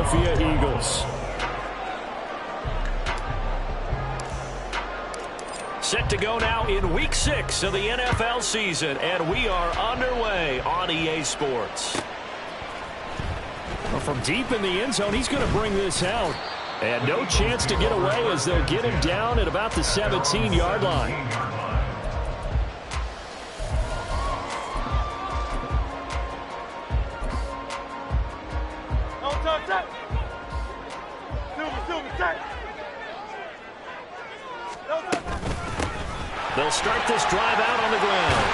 Philadelphia Eagles. Set to go now in Week 6 of the NFL season, and we are underway on EA Sports. Well, from deep in the end zone, he's going to bring this out. And no chance to get away as they'll get him down at about the 17-yard line. They'll start this drive out on the ground.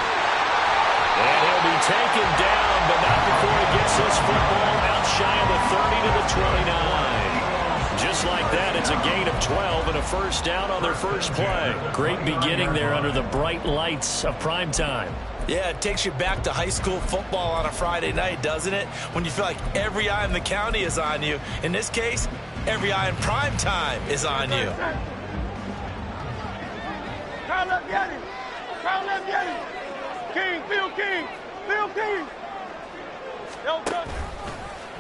And he'll be taken down, but not before he gets this football out shy of the 30 to the 29. Just like that, it's a gain of 12 and a first down on their first play. Great beginning there under the bright lights of prime time. Yeah, it takes you back to high school football on a Friday night, doesn't it? When you feel like every eye in the county is on you. In this case, every eye in prime time is on you.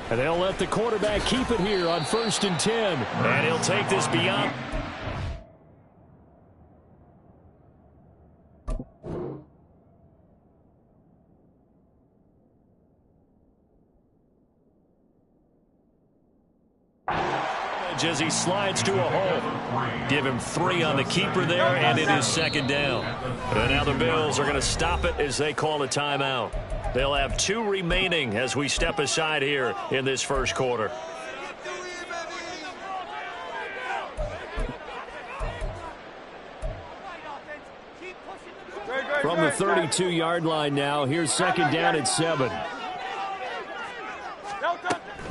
And they'll let the quarterback keep it here on 1st and 10. And he'll take this beyond. As he slides to a hole. Give him 3 on the keeper there, and it is 2nd down. And now the Bills are going to stop it as they call a timeout. They'll have 2 remaining as we step aside here in this first quarter. From the 32-yard line now, here's 2nd down at 7.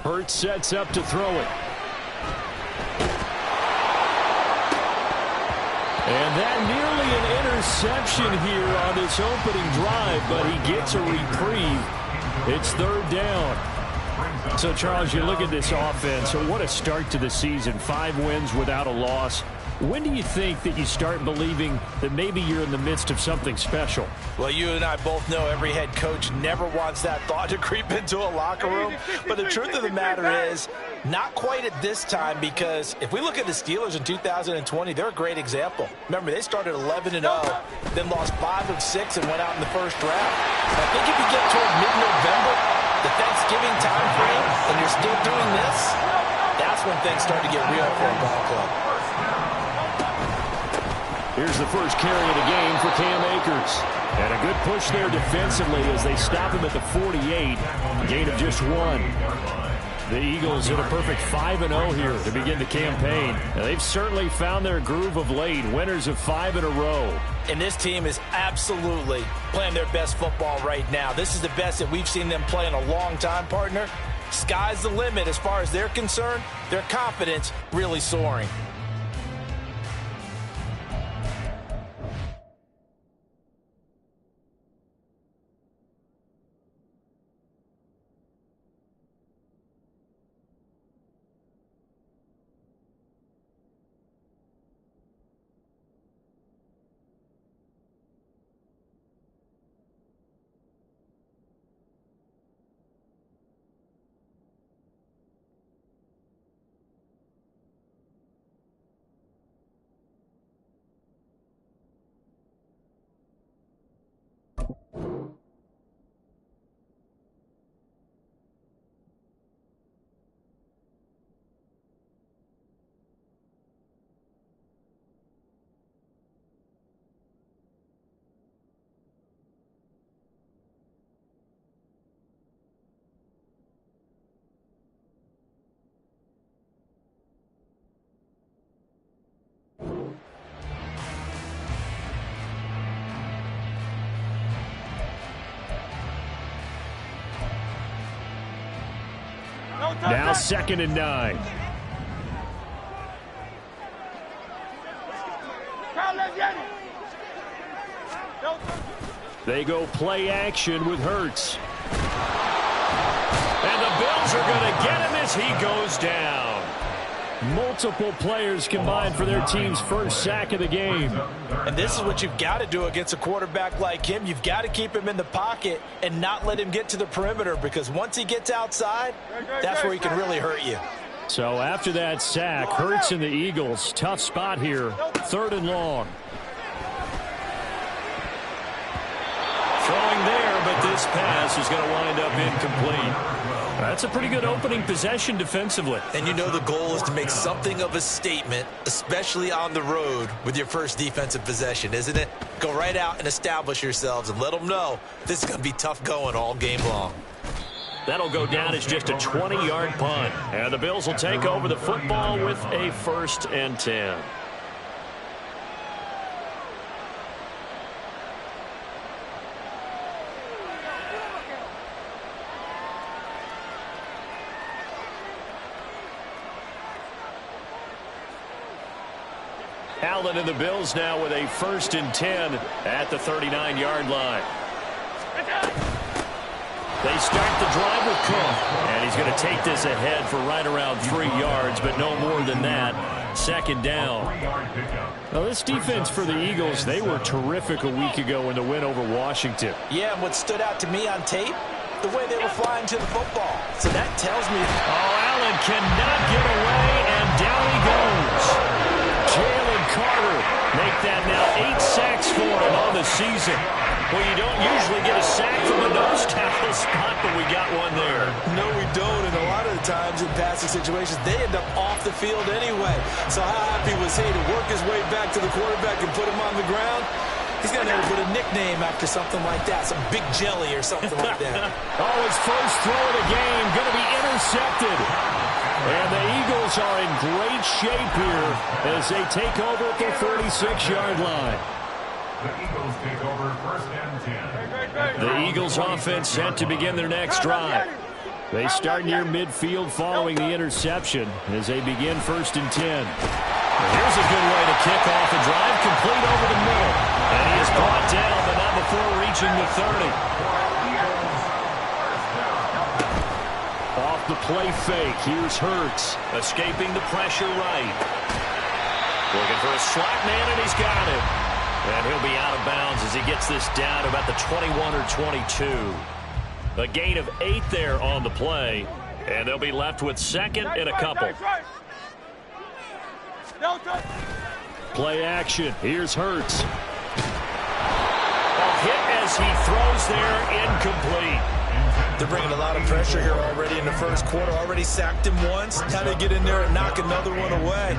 Hurts sets up to throw it. And that nearly an interception here on this opening drive, but he gets a reprieve. It's 3rd down. So, Charles, you look at this offense, so what a start to the season. 5 wins without a loss. When do you think that you start believing that maybe you're in the midst of something special? Well, you and I both know every head coach never wants that thought to creep into a locker room. But the truth of the matter is, not quite at this time, because if we look at the Steelers in 2020, they're a great example. Remember, they started 11-0, then lost 5 of 6 and went out in the first round. I think if you get toward mid-November, the Thanksgiving time frame, and you're still doing this, that's when things start to get real for a ball club. Here's the first carry of the game for Cam Akers. And a good push there defensively as they stop him at the 48. Gain of just 1. The Eagles hit a perfect 5-0 here to begin the campaign. Now, they've certainly found their groove of late, winners of 5 in a row. And this team is absolutely playing their best football right now. This is the best that we've seen them play in a long time, partner. Sky's the limit as far as they're concerned. Their confidence really soaring. Now 2nd and 9. They go play action with Hurts. And the Bills are going to get him as he goes down. Multiple players combined for their team's first sack of the game. And this is what you've got to do against a quarterback like him. You've got to keep him in the pocket and not let him get to the perimeter, because once he gets outside, that's where he can really hurt you. So after that sack, Hurts and the Eagles, tough spot here, 3rd and long. Throwing there, but this pass is going to wind up incomplete. That's a pretty good opening possession defensively. And you know the goal is to make something of a statement, especially on the road with your first defensive possession, isn't it? Go right out and establish yourselves and let them know this is going to be tough going all game long. That'll go down as just a 20-yard punt. And the Bills will take over the football with a 1st and 10. Allen and the Bills now with a 1st and 10 at the 39-yard line. They start the drive with Cook, and he's going to take this ahead for right around 3 yards, but no more than that. 2nd down. Now, this defense for the Eagles, they were terrific a week ago in the win over Washington. Yeah, and what stood out to me on tape, the way they were flying to the football. So that tells me... Oh, Allen cannot get away, and down he goes. Jalen Carter make that now 8 sacks for him on the season. Well, you don't usually get a sack from a nose tackle spot, but we got one there. No, we don't, and a lot of the times in passing situations, they end up off the field anyway. So how happy was he to work his way back to the quarterback and put him on the ground? He's going to have to put a nickname after something like that, some Big Jelly or something like that. Oh, his first throw of the game going to be intercepted. And the Eagles are in great shape here as they take over at their 36-yard line. The Eagles take over 1st and 10. The Eagles offense set to begin their next drive. They start near midfield following the interception as they begin 1st and 10. Here's a good way to kick off a drive, complete over the middle. And he is brought down, but not before reaching the 30. Off the play fake, here's Hurts. Escaping the pressure right. Looking for a slot man, and he's got it. And he'll be out of bounds as he gets this down to about the 21 or 22. A gain of 8 there on the play. And they'll be left with 2nd and a couple. Play action. Here's Hurts. A hit as he throws there, incomplete. They're bringing a lot of pressure here already in the first quarter. Already sacked him once. How they get in there and knock another one away?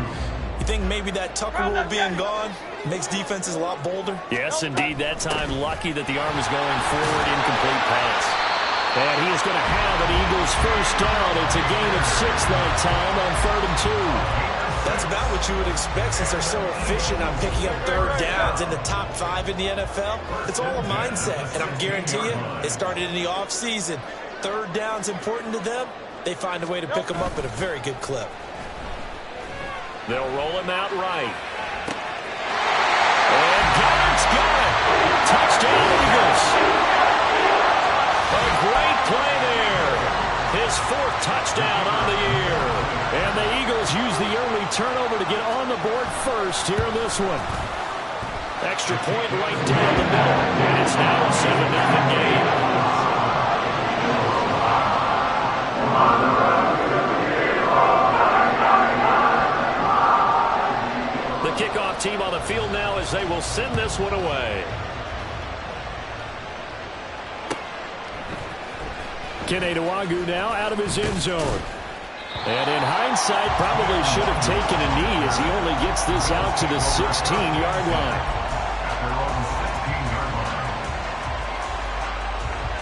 You think maybe that Tucker rule being gone makes defenses a lot bolder? Yes, indeed. That time, lucky that the arm is going forward, incomplete pass. And he is going to have an Eagles first down. It's a gain of 6 that time on 3rd and 2. That's about what you would expect since they're so efficient on picking up 3rd downs in the top 5 in the NFL. It's all a mindset, and I'm guarantee you, it started in the offseason. 3rd down's important to them. They find a way to pick them up at a very good clip. They'll roll him out right. And Garrett's got it. Touchdown, Eagles. A great play there. His 4th touchdown on the year. And the Eagles use the early turnover to get on the board first here in this one. Extra point right down the middle. And it's now a 7-0 game. The kickoff team on the field now as they will send this one away. Kene Nwangwu now out of his end zone. And in hindsight, probably should have taken a knee as he only gets this out to the 16-yard line.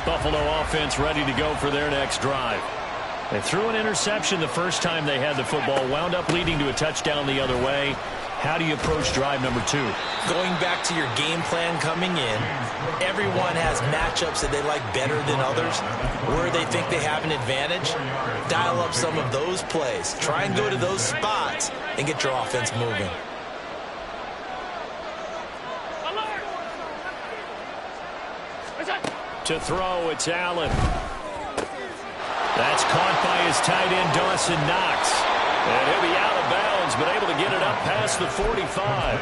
Buffalo offense ready to go for their next drive. They threw an interception the first time they had the football, wound up leading to a touchdown the other way. How do you approach drive number 2? Going back to your game plan coming in, everyone has matchups that they like better than others. Where they think they have an advantage, dial up some of those plays. Try and go to those spots and get your offense moving. To throw, it's Allen. That's caught by his tight end, Dawson Knox. And he'll be out of bounds, but able to get it up past the 45.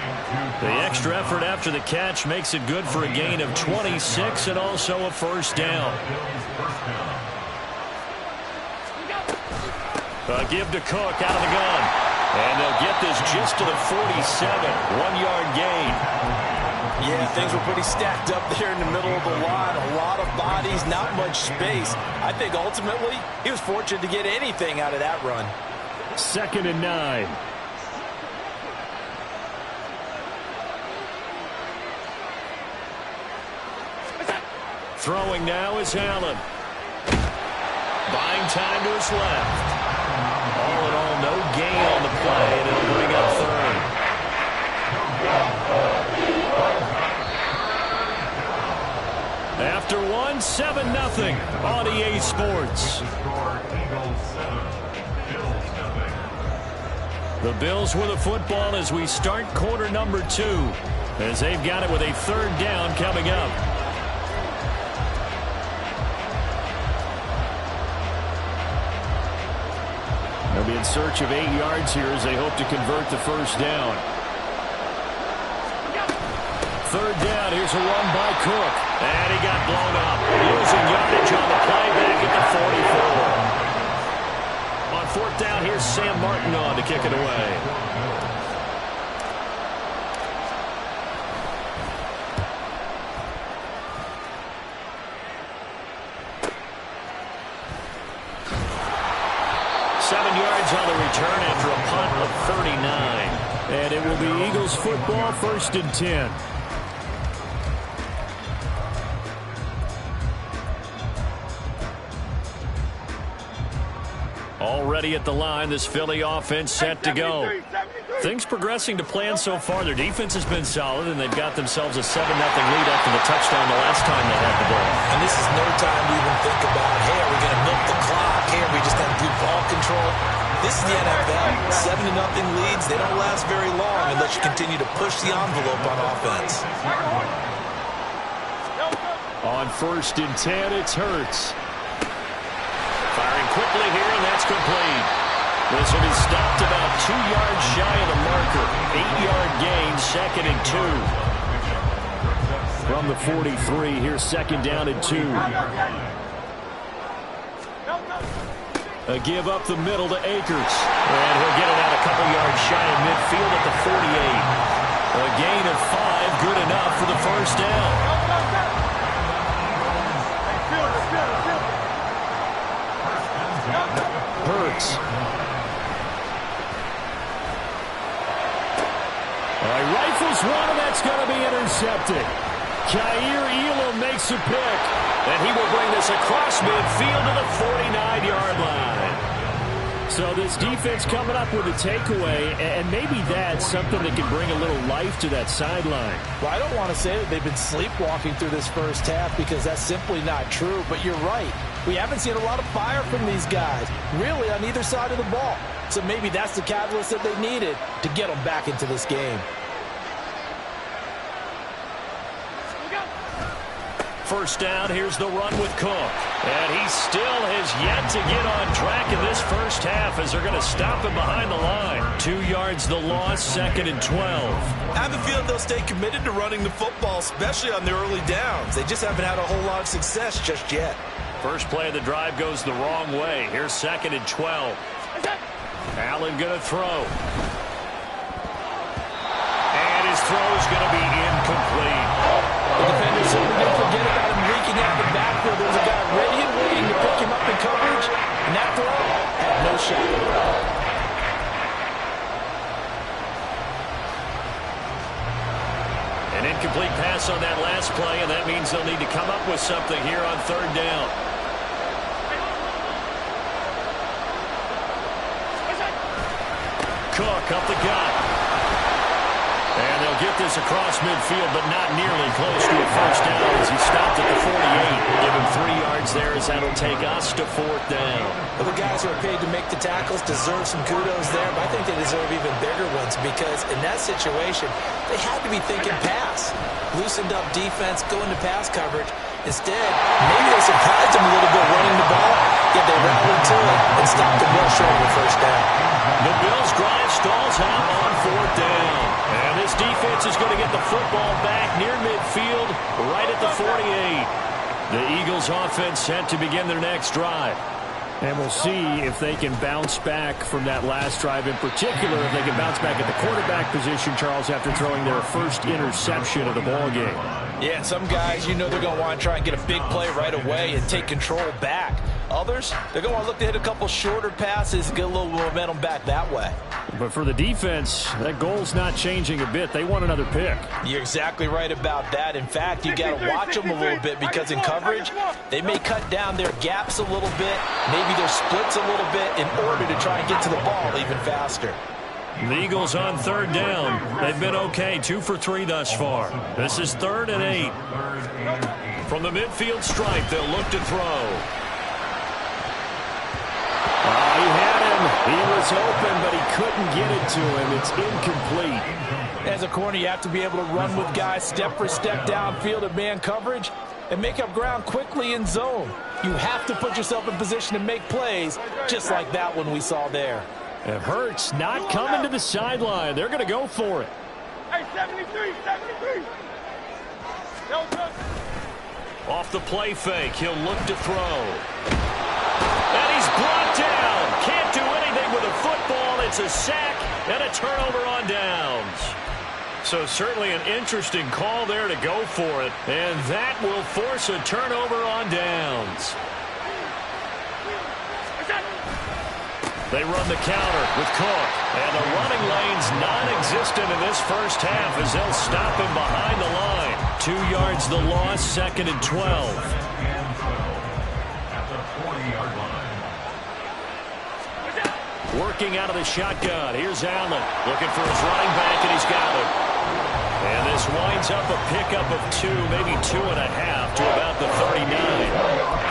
The extra effort after the catch makes it good for a gain of 26 and also a first down. Give to Cook out of the gun. And they'll get this just to the 47. 1-yard gain. Yeah, things were pretty stacked up there in the middle of the line. A lot of bodies, not much space. I think ultimately he was fortunate to get anything out of that run. 2nd and 9. Throwing now is Allen. Buying time to his left. All in all, no gain on the play, and it'll bring up 3rd. After 1, 7-0 on EA Sports. The Bills with the football as we start quarter number 2, as they've got it with a 3rd down coming up. They'll be in search of 8 yards here as they hope to convert the 1st down. 3rd down, here's a run by Cook. And he got blown up. Losing yardage on the play back at the 44. On 4th down, here's Sam Martin on to kick it away. On the return after a punt of 39. And it will be Eagles football, 1st and 10. Already at the line, this Philly offense set to go. Things progressing to plan so far. Their defense has been solid, and they've got themselves a 7-0 lead after the touchdown the last time they had the ball. And this is no time to even think about, hey, are we going to milk the clock? Hey, are we just going to do ball control? This is the NFL. 7-0 leads, they don't last very long unless you continue to push the envelope on offense. On 1st and 10, it's Hurts. Firing quickly here, and that's complete. This will be stopped about 2 yards shy of the marker. 8-yard gain, 2nd and 2. From the 43, here's 2nd down and 2. A give up the middle to Akers. And he'll get it out a couple yards shy of midfield at the 48. A gain of 5, good enough for the 1st down. Hurts. Rifles one, and that's going to be intercepted. Kaiir Elam makes a pick. And he will bring this across midfield to the 49-yard line. So this defense coming up with a takeaway, and maybe that's something that can bring a little life to that sideline. Well, I don't want to say that they've been sleepwalking through this 1st half because that's simply not true, but you're right. We haven't seen a lot of fire from these guys, really, on either side of the ball. So maybe that's the catalyst that they needed to get them back into this game. 1st down, here's the run with Cook. And he still has yet to get on track in this 1st half as they're going to stop him behind the line. 2 yards the loss, 2nd and 12. I have a feeling they'll stay committed to running the football, especially on the early downs. They just haven't had a whole lot of success just yet. First play of the drive goes the wrong way. Here's 2nd and 12. Allen going to throw. And his throw is going to be incomplete. The defender certainly didn't forget about him leaking out the backfield. There was a guy ready and waiting to pick him up in coverage, and that throw had no shot. An incomplete pass on that last play, and that means they'll need to come up with something here on 3rd down. Cook up the gut. And they'll get this across midfield, but not nearly close to a 1st down as he stopped at the 48. Give him 3 yards there as that'll take us to 4th down. Well, the guys who are paid to make the tackles deserve some kudos there, but I think they deserve even bigger ones because in that situation, they had to be thinking pass. Loosened up defense, go into pass coverage. Instead, maybe they surprised him a little bit running the ball, yet they rallied to it and stopped him well short of the 1st down. The Bills drive stalls out on 4th down. And this defense is going to get the football back near midfield, right at the 48. The Eagles offense set to begin their next drive. And we'll see if they can bounce back from that last drive, in particular, if they can bounce back at the quarterback position, Charles, after throwing their first interception of the ballgame. Yeah, some guys, you know they're going to want to try and get a big play right away and take control back. Others, they're going to want to look to hit a couple shorter passes and get a little momentum back that way. But for the defense, that goal's not changing a bit. They want another pick. You're exactly right about that. In fact, you got to watch them a little bit because in coverage, they may cut down their gaps a little bit, maybe their splits a little bit in order to try and get to the ball even faster. The Eagles on third down. They've been okay, 2 for 3 thus far. This is 3rd and 8. From the midfield stripe, they'll look to throw. He had him. He was open, but he couldn't get it to him. It's incomplete. As a corner, you have to be able to run with guys step for step downfield in man coverage and make up ground quickly in zone. You have to put yourself in position to make plays, just like that one we saw there. It hurts not coming to the sideline. They're going to go for it. Hey, 73. Off the play fake, he'll look to throw. And he's brought down. Can't do anything with a football. It's a sack and a turnover on downs. So certainly an interesting call there to go for it. And that will force a turnover on downs. They run the counter with Cook. And the running lane's non-existent in this first half as they'll stop him behind the line. 2 yards the loss, 2nd and 12. Working out of the shotgun. Here's Allen looking for his running back, and he's got it. And this winds up a pickup of 2, maybe 2.5 to about the 39.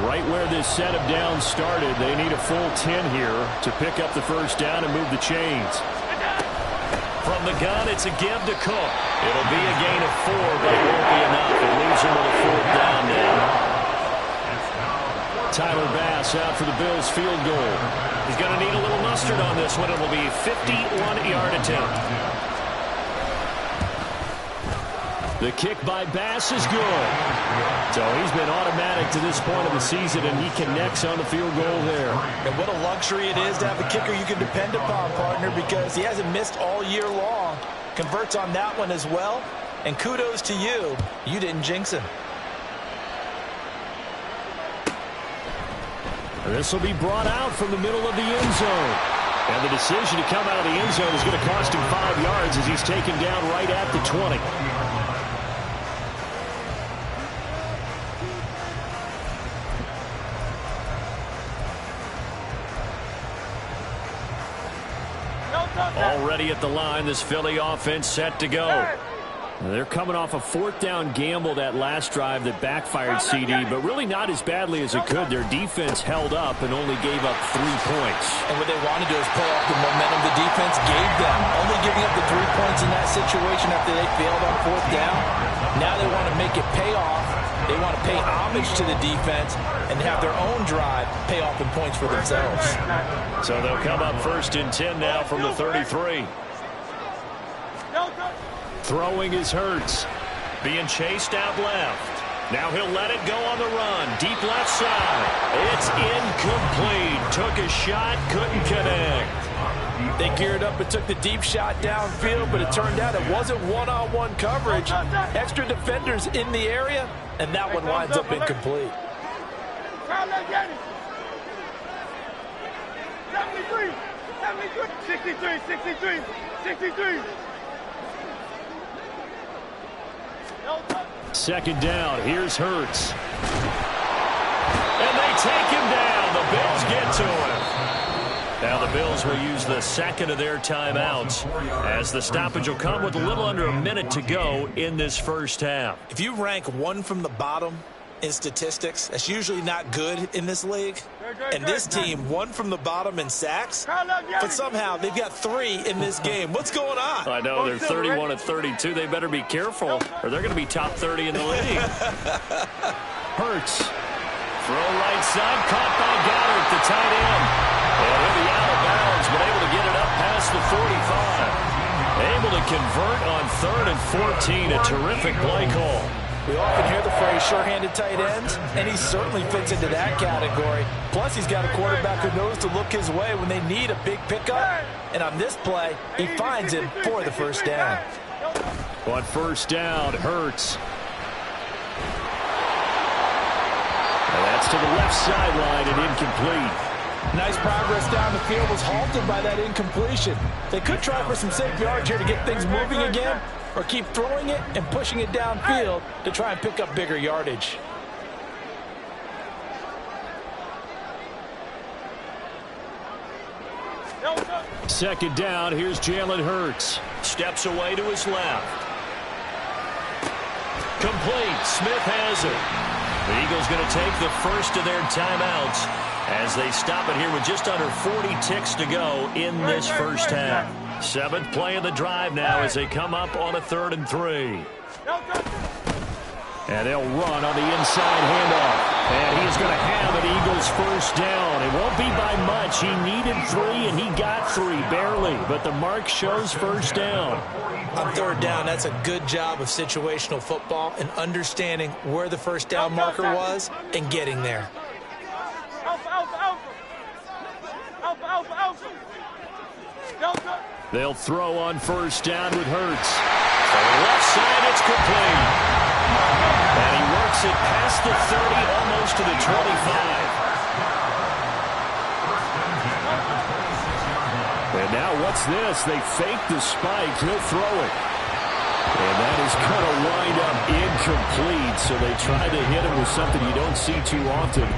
Right where this set of downs started, they need a full 10 here to pick up the first down and move the chains. From the gun, it's a give to Cook. It'll be a gain of 4, but it won't be enough. It leaves him with a 4th down now. Tyler Bass out for the Bills field goal. He's going to need a little mustard on this one. It will be a 51-yard attempt. The kick by Bass is good. So he's been automatic to this point of the season, and he connects on the field goal there. And what a luxury it is to have a kicker you can depend upon, partner, because he hasn't missed all year long. Converts on that one as well. And kudos to you. You didn't jinx him. This will be brought out from the middle of the end zone. And the decision to come out of the end zone is going to cost him 5 yards as he's taken down right at the 20. Already at the line, this Philly offense set to go. They're coming off a 4th down gamble that last drive that backfired CD, but really not as badly as it could. Their defense held up and only gave up 3 points. And what they wanted to do is play off the momentum the defense gave them. Only giving up the 3 points in that situation after they failed on 4th down. Now they want to make it pay off. They want to pay homage to the defense and have their own drive pay off in points for themselves. So they'll come up 1st and 10 now from the 33. Throwing is Hurts. Being chased out left. Now he'll let it go on the run. Deep left side. It's incomplete. Took a shot, couldn't connect. They geared up and took the deep shot downfield, but it turned out it wasn't one-on-one coverage. Extra defenders in the area, and that one winds up incomplete. 63. 2nd down. Here's Hurts. And they take him down. The Bills get to him. Now the Bills will use the 2nd of their timeouts as the stoppage will come with a little under a minute to go in this first half. If you rank 1 from the bottom in statistics, that's usually not good in this league. And this team, 1 from the bottom in sacks, but somehow they've got 3 in this game. What's going on? I know, they're 31 and 32. They better be careful, or they're going to be top 30 in the league. Hurts. Throw right side, caught by Goddard, the tight end. And he'll be out of bounds been able to get it up past the 45. Able to convert on 3rd and 14. A terrific play call. We often hear the phrase sure-handed tight ends, and he certainly fits into that category. Plus, he's got a quarterback who knows to look his way when they need a big pickup. And on this play, he finds him for the first down. On first down, Hurts. And that's to the left sideline and incomplete. Nice progress down the field was halted by that incompletion. They could try for some safe yards here to get things moving again, or keep throwing it and pushing it downfield to try and pick up bigger yardage. Second down, here's Jalen Hurts. Steps away to his left. Complete. Smith has it. The Eagles going to take the first of their timeouts as they stop it here with just under 40 ticks to go in this first half. 7th play of the drive now as they come up on a 3rd and 3. And they'll run on the inside handoff. And he's going to have an Eagles first down. It won't be by much. He needed 3, and he got 3, barely. But the mark shows first down. On 3rd down, that's a good job of situational football and understanding where the first down marker was and getting there. They'll throw on first down with Hurts. On the left side, it's complete. And he works it past the 30, almost to the 25. And now what's this? They fake the spike. He'll throw it. And that is going to wind up incomplete. So they try to hit him with something you don't see too often.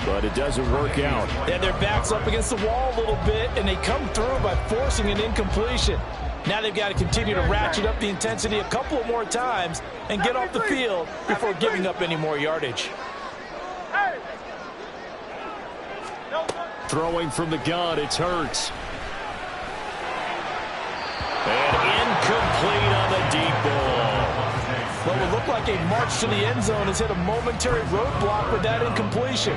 But it doesn't work out. Yeah, their back's up against the wall a little bit, and they come through by forcing an incompletion. Now they've got to continue to ratchet up the intensity a couple more times and get off the field before giving up any more yardage. Throwing from the gun, it's Hurts. And incomplete on the deep ball. What would look like a march to the end zone has hit a momentary roadblock with that incompletion.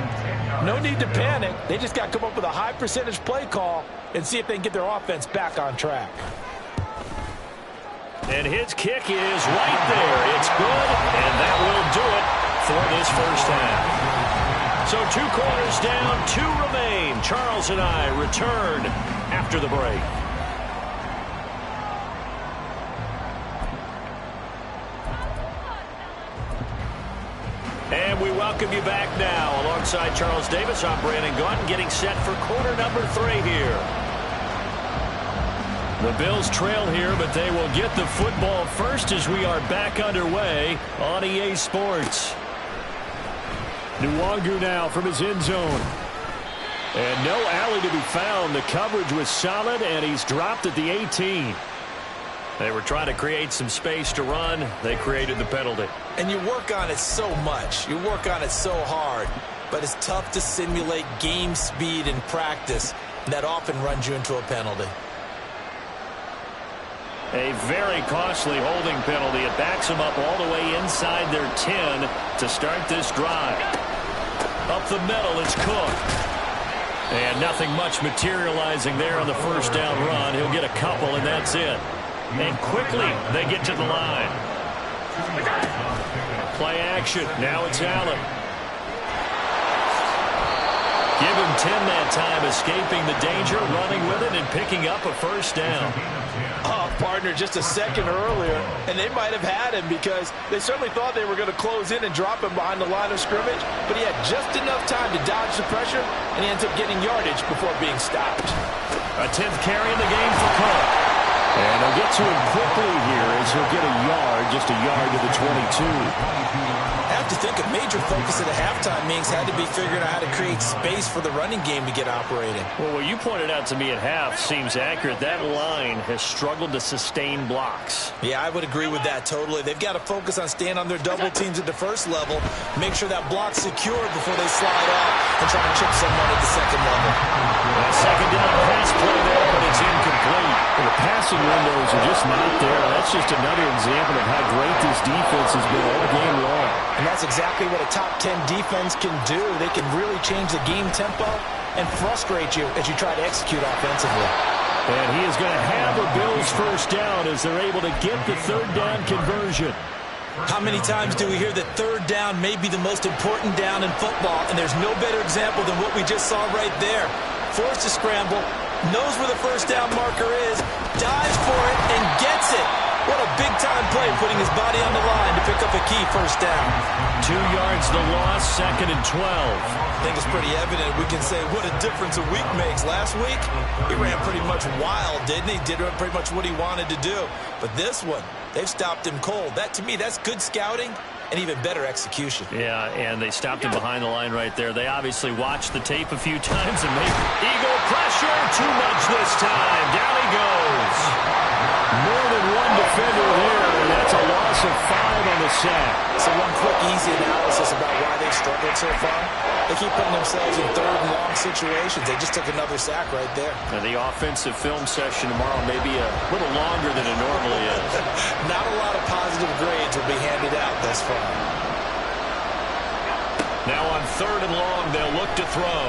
No need to panic. They just got to come up with a high percentage play call and see if they can get their offense back on track. And his kick is right there. It's good, and that will do it for this first half. So 2 quarters down, 2 remain. Charles and I return after the break. And we welcome you back now. Alongside Charles Davis, I'm Brandon Gaudin, getting set for quarter number 3 here. The Bills trail here, but they will get the football first as we are back underway on EA Sports. Nwangu now from his end zone. And no alley to be found. The coverage was solid, and he's dropped at the 18. They were trying to create some space to run. They created the penalty. And you work on it so much. You work on it so hard. But it's tough to simulate game speed in practice. That often runs you into a penalty. A very costly holding penalty. It backs them up all the way inside their 10 to start this drive. Up the middle, it's Cook. And nothing much materializing there on the first down run. He'll get a couple, and that's it. And quickly, they get to the line. Play action. Now it's Allen. Give him 10 that time, escaping the danger, running with it, and picking up a first down. Partner just a second earlier, and they might have had him because they certainly thought they were going to close in and drop him behind the line of scrimmage, but he had just enough time to dodge the pressure, and he ends up getting yardage before being stopped. A 10th carry in the game for Cook. And they'll get to him quickly here as he'll get a yard, just a yard to the 22. I have to think a major focus at the halftime means had to be figuring out how to create space for the running game to get operating. Well, what you pointed out to me at half seems accurate. That line has struggled to sustain blocks. Yeah, I would agree with that totally. They've got to focus on staying on their double teams at the first level, make sure that block's secured before they slide off and try and chip someone at the second level. A second down pass play there, but it's incomplete. The passing windows are just not there. That's just another example of how great this defense has been all game long. And that's exactly what a top 10 defense can do. They can really change the game tempo and frustrate you as you try to execute offensively. And he is going to have a Bills first down as they're able to get the third down conversion. How many times do we hear that third down may be the most important down in football, and there's no better example than what we just saw right there. Forced to scramble, knows where the first down marker is, dives for it, and gets it. What a big-time play, putting his body on the line to pick up a key first down. 2 yards the loss, 2nd and 12. I think it's pretty evident. We can say what a difference a week makes. Last week, he ran pretty much wild, didn't he? Did pretty much what he wanted to do. But this one, they've stopped him cold. That, to me, that's good scouting and even better execution. Yeah, and they stopped him behind the line right there. They obviously watched the tape a few times and made eagle pressure. Too much this time. Down he goes. More than one defender there, and that's a loss of 5 on the sack. So one quick, easy analysis about why they've struggled so far. They keep putting themselves in third and long situations. They just took another sack right there. And the offensive film session tomorrow may be a little longer than it normally is. Not a lot of positive grades will be handed out thus far. Now on 3rd and long, they'll look to throw.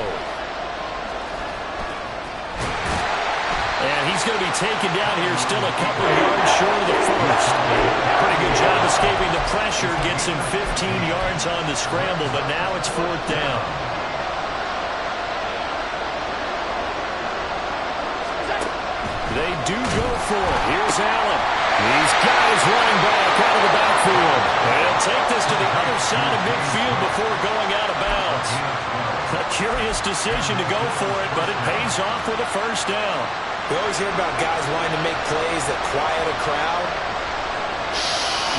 And he's going to be taken down here, still a couple of yards short of the first. Pretty good job escaping the pressure. Gets him 15 yards on the scramble, but now it's 4th down. They do go for it. Here's Allen. He's got his running back out of the backfield. And he'll take this to the other side of midfield before going out of bounds. A curious decision to go for it, but it pays off with a first down. We always hear about guys wanting to make plays that quiet a crowd.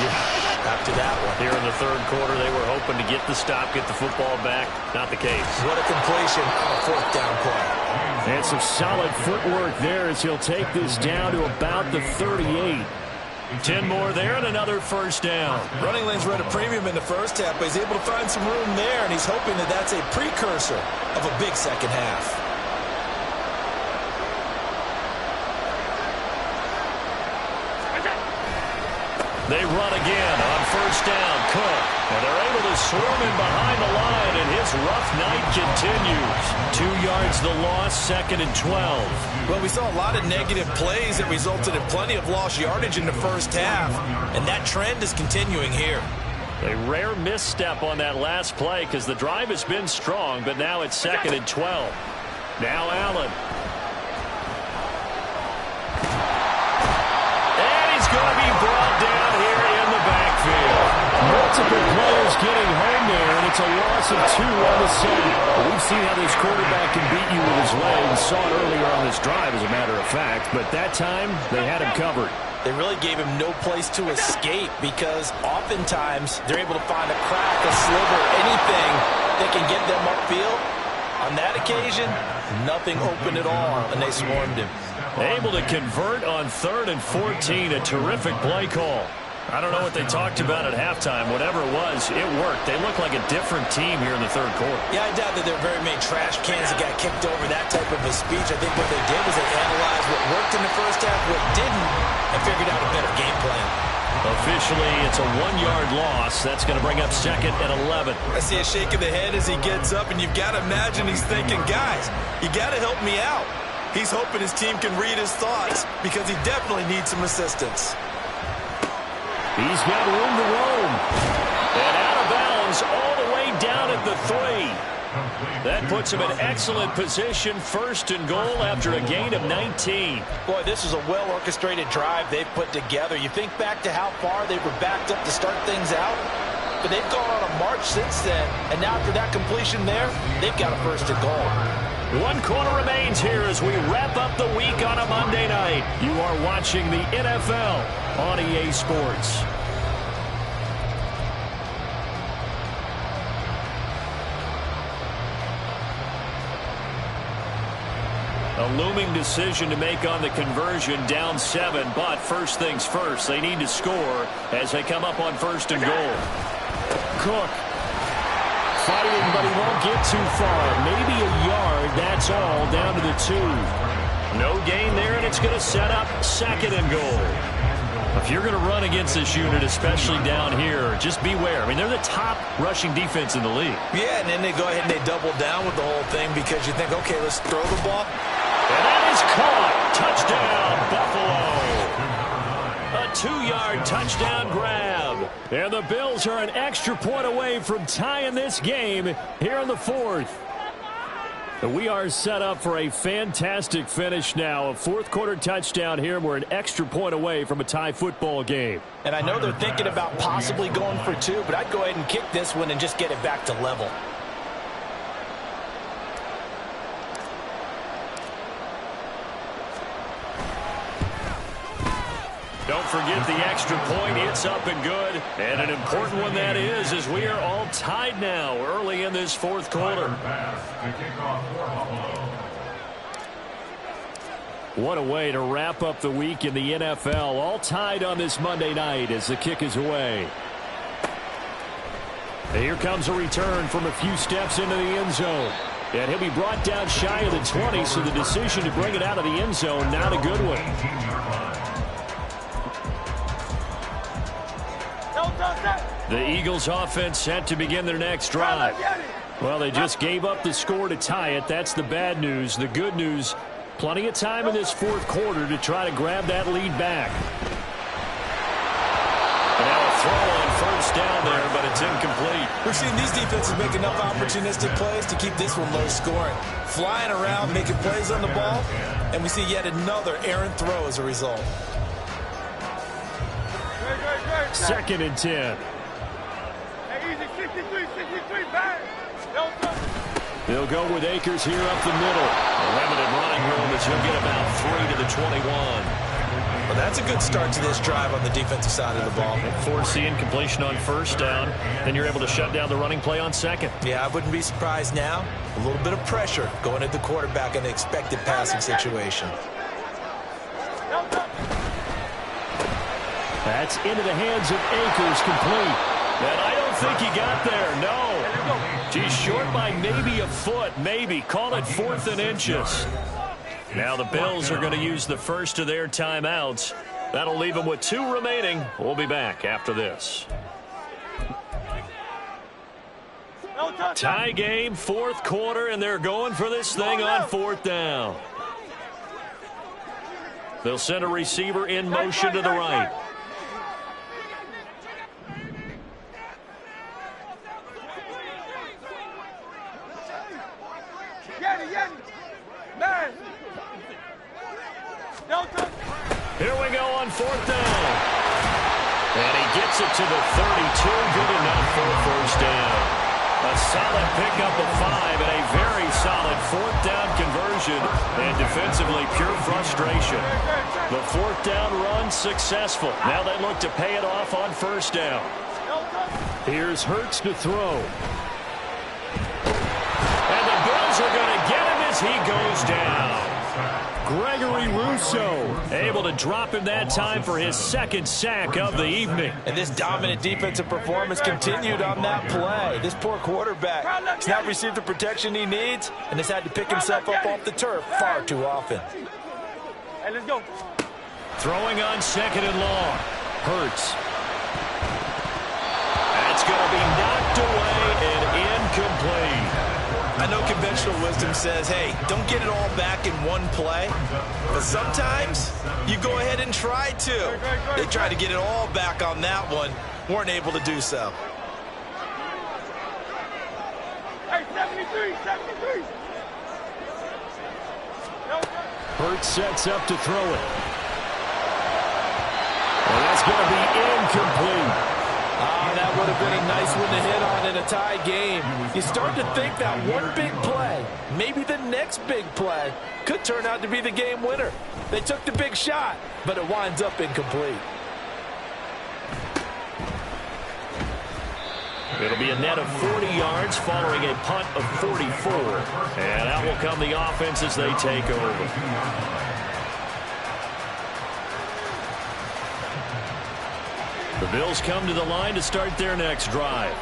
Yeah, after that one. Here in the 3rd quarter, they were hoping to get the stop, get the football back. Not the case. What a completion on a 4th down play. And some solid footwork there as he'll take this down to about the 38. 10 more there and another first down. Running lanes were at a premium in the first half, but he's able to find some room there, and he's hoping that that's a precursor of a big second half. They run again on first down. Cook. And they're able to swarm him behind the line, and his rough night continues. 2 yards the loss, 2nd and 12. Well, we saw a lot of negative plays that resulted in plenty of lost yardage in the first half, and that trend is continuing here. A rare misstep on that last play because the drive has been strong, but now it's 2nd and 12. Now Allen. And he's going to be brought down here in the backfield. Multiple players getting home there, and it's a loss of 2 on the sack. We've seen how this quarterback can beat you with his legs. Saw it earlier on this drive, as a matter of fact, but that time they had him covered. They really gave him no place to escape because oftentimes they're able to find a crack, a sliver, anything that can get them upfield. On that occasion, nothing open at all, and they swarmed him. Able to convert on 3rd and 14, a terrific play call. I don't know what they talked about at halftime. Whatever it was, it worked. They look like a different team here in the 3rd quarter. Yeah, I doubt that there were very many trash cans that got kicked over, that type of a speech. I think what they did was they analyzed what worked in the first half, what didn't, and figured out a better game plan. Officially, it's a 1-yard loss. That's going to bring up 2nd and 11. I see a shake of the head as he gets up, and you've got to imagine he's thinking, guys, you got to help me out. He's hoping his team can read his thoughts because he definitely needs some assistance. He's got room to roam. And out of bounds all the way down at the 3. That puts him in excellent position, 1st and goal after a gain of 19. Boy, this is a well-orchestrated drive they've put together. You think back to how far they were backed up to start things out, but they've gone on a march since then, and now after that completion there, they've got a 1st and goal. 1 quarter remains here as we wrap up the week on a Monday night. You are watching the NFL on EA Sports. A looming decision to make on the conversion, down 7, but first things first, they need to score as they come up on 1st and goal. Cook fighting, but he won't get too far. Maybe a yard, that's all, down to the 2. No gain there, and it's going to set up 2nd and goal. A If you're going to run against this unit, especially down here, just beware. I mean, they're the top rushing defense in the league. Yeah, and then they go ahead and they double down with the whole thing because you think, okay, let's throw the ball. And that is caught. Touchdown, Buffalo. A 2-yard touchdown grab. And the Bills are an extra point away from tying this game here in the fourth. We are set up for a fantastic finish now. A fourth-quarter touchdown here. We're an extra point away from a tie football game. And I know they're thinking about possibly going for 2, but I'd go ahead and kick this one and just get it back to level. Don't forget the extra point. It's up and good. And an important one that is, as we are all tied now early in this fourth quarter. What a way to wrap up the week in the NFL. All tied on this Monday night as the kick is away. Here comes a return from a few steps into the end zone. And he'll be brought down shy of the 20, so the decision to bring it out of the end zone, not a good one. The Eagles offense set to begin their next drive. Well, they just gave up the score to tie it. That's the bad news. The good news, plenty of time in this fourth quarter to try to grab that lead back. And now a throw on first down there, but it's incomplete. We're seeing these defenses make enough opportunistic plays to keep this one low scoring. Flying around, making plays on the ball, and we see yet another errant throw as a result. 2nd and 10. They'll go with Akers here up the middle. A limited running room as he'll get about 3 to the 21. Well, that's a good start to this drive on the defensive side of the ball. Force the incompletion on first down. Then you're able to shut down the running play on second. Yeah, I wouldn't be surprised now. A little bit of pressure going at the quarterback in an expected passing situation. That's into the hands of Akers, complete. And I don't think he got there, no. He's short by maybe a foot, maybe. Call it 4th and inches. Now the Bills are going to use the first of their timeouts. That'll leave them with 2 remaining. We'll be back after this. Tie game, fourth quarter, and they're going for this thing on 4th down. They'll send a receiver in motion to the right. Here we go on 4th down. And he gets it to the 32. Good enough for a first down. A solid pickup of 5 and a very solid 4th down conversion. And defensively, pure frustration. The 4th down run successful. Now they look to pay it off on first down. Here's Hurts to throw. And the Bills are going to get him as he goes down. Gregory Rousseau able to drop him that time for his 2nd sack of the evening. And this dominant defensive performance continued on that play. This poor quarterback has not received the protection he needs and has had to pick himself up off the turf far too often. Hey, let's go. Throwing on 2nd and long. Hurts. That's going to be knocked away and incomplete. I know conventional wisdom says, hey, don't get it all back in one play. But sometimes you go ahead and try to. They tried to get it all back on that one. Weren't able to do so. Hey, 73, 73. Hurts sets up to throw it. And that's going to be incomplete. That would have been a nice one to hit on in a tie game. You start to think that one big play, maybe the next big play, could turn out to be the game winner. They took the big shot, but it winds up incomplete. It'll be a net of 40 yards following a punt of 44. And out will come the offense as they take over. The Bills come to the line to start their next drive.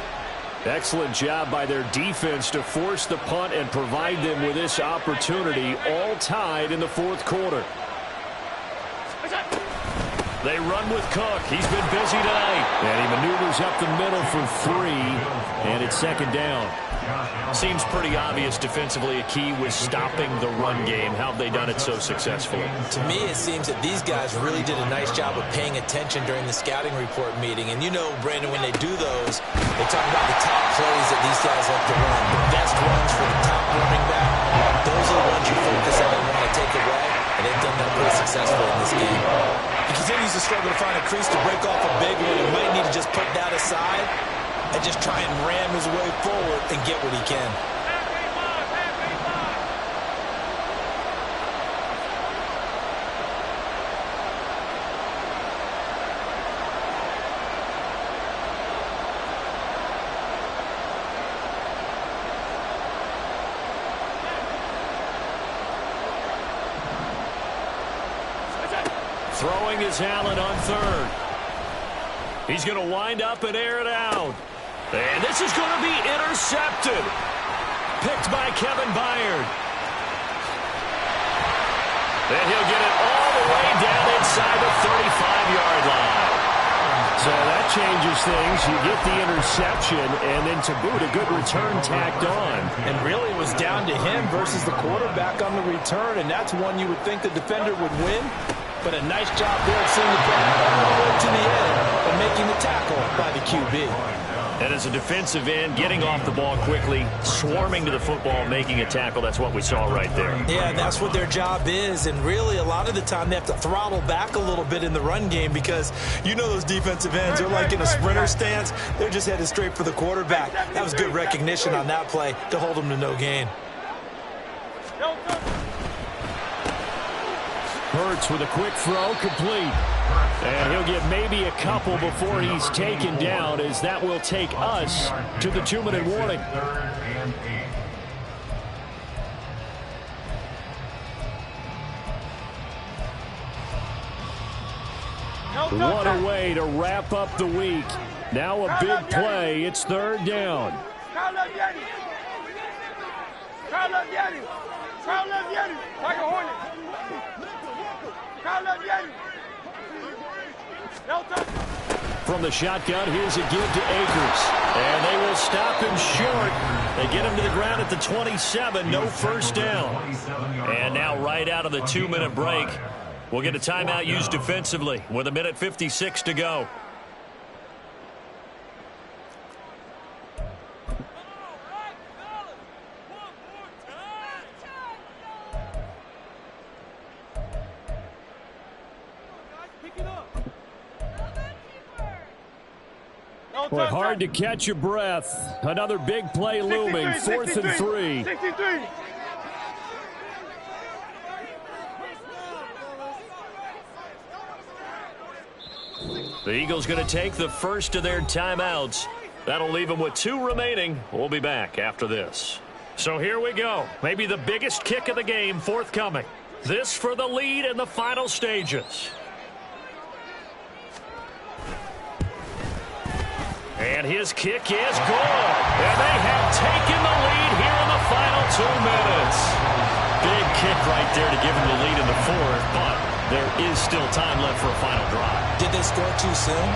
Excellent job by their defense to force the punt and provide them with this opportunity, all tied in the fourth quarter. They run with Cook. He's been busy tonight. And he maneuvers up the middle for 3, and it's second down. Seems pretty obvious defensively a key was stopping the run game. How have they done it so successfully? To me, it seems that these guys really did a nice job of paying attention during the scouting report meeting. And you know, Brandon, when they do those, they talk about the top plays that these guys like to run. The best runs for the top running back. Those are the ones you focus on and want to take away. And they've done that pretty successfully in this game. He continues to struggle to find a crease to break off a big one. He might need to just put that aside and just try and ram his way forward and get what he can. Throwing is Allen on third. He's going to wind up and air it out. And this is going to be intercepted. Picked by Kevin Byard. And he'll get it all the way down inside the 35-yard line. So that changes things. You get the interception, and then to boot, a good return tacked on. And really, it was down to him versus the quarterback on the return, and that's one you would think the defender would win. But a nice job there of seeing the ball all the way to the end and making the tackle by the QB. And as a defensive end, getting off the ball quickly, swarming to the football, making a tackle, that's what we saw right there. Yeah, and that's what their job is. And really, a lot of the time, they have to throttle back a little bit in the run game because you know those defensive ends are like in a sprinter stance. They're just headed straight for the quarterback. That was good recognition on that play to hold them to no gain. Hurts with a quick throw, complete. And he'll get maybe a couple before he's taken down, as that will take us to the 2-minute warning. What a way to wrap up the week. Now a big play. It's third down. Like a hornet. From the shotgun, here's a give to Akers. And they will stop him short. They get him to the ground at the 27. No first down. And now right out of the 2-minute break, we'll get a timeout used defensively with 1:56 to go. Boy, hard to catch your breath. Another big play looming. 4th and 3. 63. The Eagles going to take the first of their timeouts. That'll leave them with 2 remaining. We'll be back after this. So here we go. Maybe the biggest kick of the game forthcoming. This for the lead in the final stages. And his kick is good. And they have taken the lead here in the final 2 minutes. Big kick right there to give them the lead in the 4th, but there is still time left for a final drive. Did they score too soon?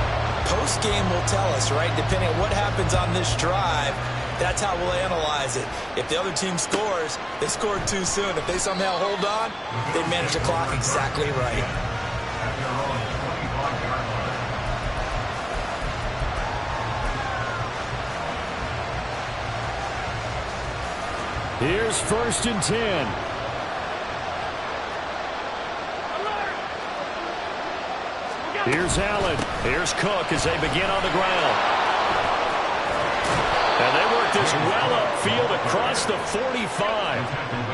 Post-game will tell us, right? Depending on what happens on this drive, that's how we'll analyze it. If the other team scores, they scored too soon. If they somehow hold on, they manage the clock exactly right. Here's 1st and 10. Here's Allen. Here's Cook as they begin on the ground. And they work this well upfield across the 45.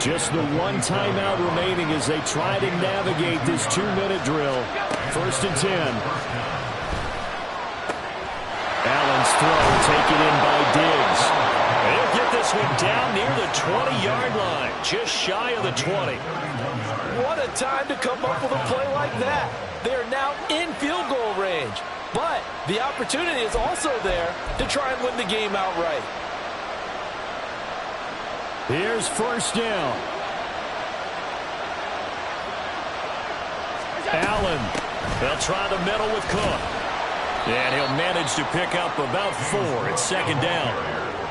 Just the one timeout remaining as they try to navigate this 2-minute drill. 1st and 10. Allen's throw taken in by Diggs. He'll get this one down near the 20-yard line, just shy of the 20. What a time to come up with a play like that. They're now in field goal range. But the opportunity is also there to try and win the game outright. Here's 1st down. Allen. They'll try the middle with Cook. And he'll manage to pick up about 4. It's second down.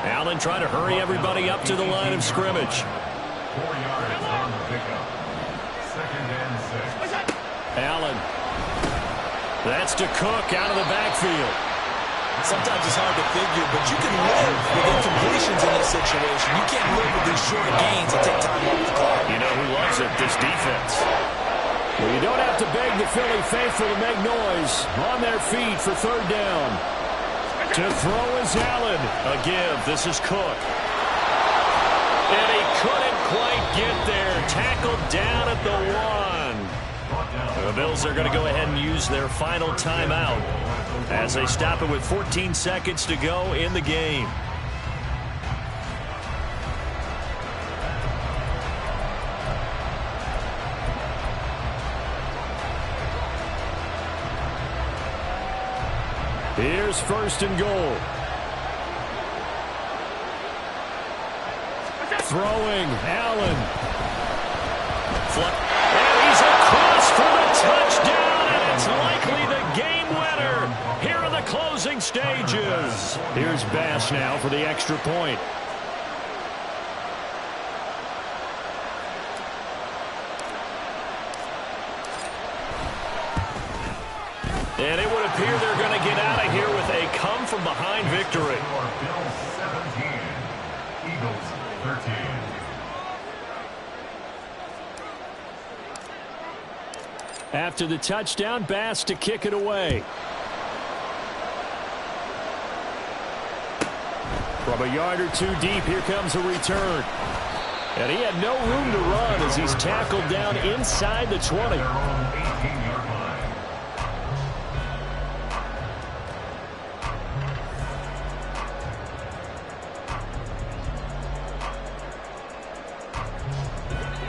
Allen trying to hurry everybody up to the line of scrimmage. 4 yards on the pickup. Second and 6. Allen. That's to Cook out of the backfield. Sometimes it's hard to figure, but you can live with incompletions in this situation. You can't live with these short gains that take time off the clock. You know who loves it? This defense. Well, you don't have to beg the Philly faithful to make noise. On their feet for third down. To throw is Allen. A give. This is Cook. And he couldn't quite get there. Tackled down at the 1. The Bills are going to go ahead and use their final timeout as they stop it with 14 seconds to go in the game. Here's first and goal. Throwing, Allen. And he's across for the touchdown, and it's likely the game winner here in the closing stages. Here's Bass now for the extra point. And it would appear they're going to get out of here with a come-from-behind victory. Bills 17, Eagles 13. After the touchdown, Bass to kick it away. From a yard or 2 deep, here comes a return. And he had no room to run as he's tackled down inside the 20. Their own 18-yard line.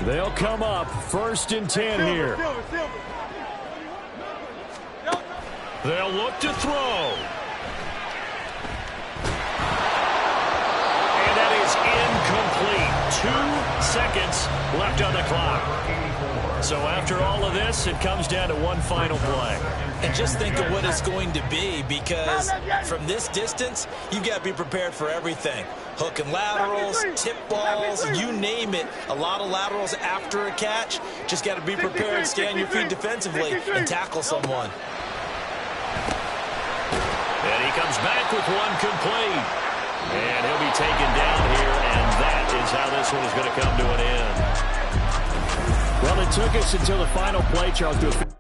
They'll come up first and 10 here. They'll look to throw. And that is incomplete. 2 seconds left on the clock. So after all of this, it comes down to one final play. And just think of what it's going to be, because from this distance, you've got to be prepared for everything. Hook and laterals, tip balls, you name it. A lot of laterals after a catch. Just got to be prepared, stay on your feet defensively, and tackle someone. And he comes back with one complete. And he'll be taken down here, and that is how this one is going to come to an end. Well, it took us until the final play, Charles, to